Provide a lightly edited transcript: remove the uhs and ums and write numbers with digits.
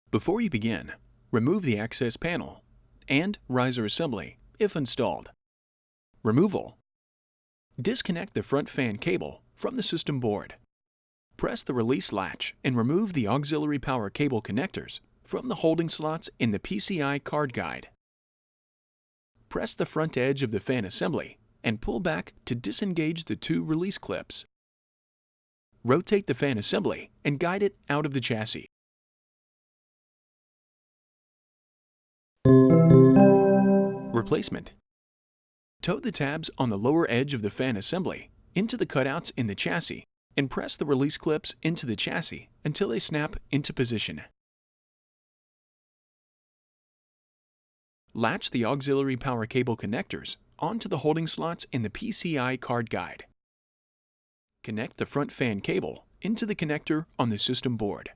Before you begin, remove the access panel and riser assembly if installed. Removal. Disconnect the front fan cable from the system board. Press the release latch and remove the auxiliary power cable connectors from the holding slots in the PCI card guide. Press the front edge of the fan assembly and pull back to disengage the two release clips. Rotate the fan assembly and guide it out of the chassis. Replacement. Tote the tabs on the lower edge of the fan assembly into the cutouts in the chassis and press the release clips into the chassis until they snap into position. Latch the auxiliary power cable connectors onto the holding slots in the PCI card guide. Connect the front fan cable into the connector on the system board.